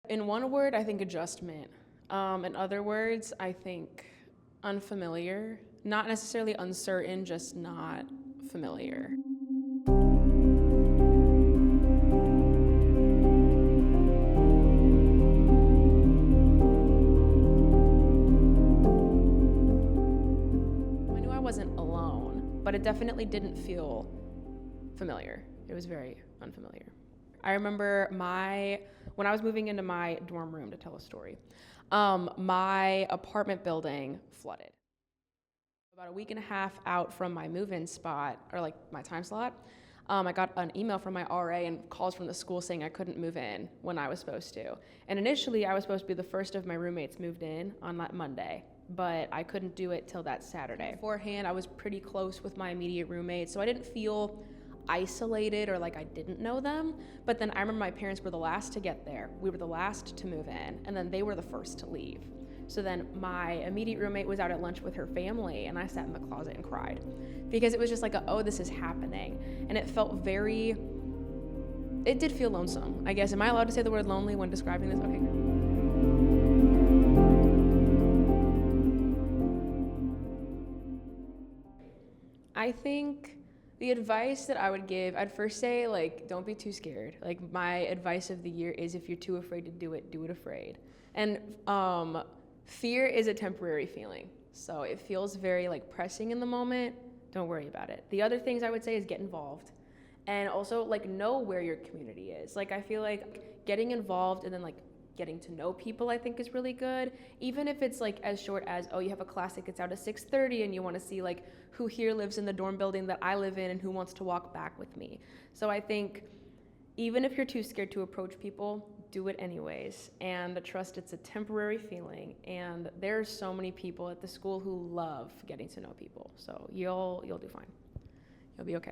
In one word, I think adjustment. In other words, I think unfamiliar. Not necessarily uncertain, just not familiar. I knew I wasn't alone, but it definitely didn't feel familiar. It was very unfamiliar. I remember when I was moving into my dorm room, to tell a story, my apartment building flooded. About a week and a half out from my move-in spot, or like my time slot, I got an email from my RA and calls from the school saying I couldn't move in when I was supposed to. And initially, I was supposed to be the first of my roommates moved in on that Monday, but I couldn't do it till that Saturday. Beforehand, I was pretty close with my immediate roommates, so I didn't feel isolated or like I didn't know them. But then I remember my parents were the last to get there. We were the last to move in, and then they were the first to leave. So then my immediate roommate was out at lunch with her family, and I sat in the closet and cried because it was just like, oh, this is happening. And it felt it did feel lonesome, I guess. Am I allowed to say the word lonely when describing this? Okay. I think the advice that I would give, I'd first say, like, don't be too scared. Like, my advice of the year is if you're too afraid to do it afraid. And fear is a temporary feeling. So it feels very like pressing in the moment. Don't worry about it. The other things I would say is get involved. And also like know where your community is. Like I feel like getting involved and then like getting to know people I think is really good. Even if it's like as short as, oh, you have a class that gets out at 6:30 and you want to see like who here lives in the dorm building that I live in and who wants to walk back with me. So I think even if you're too scared to approach people, do it anyways, and trust it's a temporary feeling, and there's so many people at the school who love getting to know people, so you'll do fine. You'll be okay.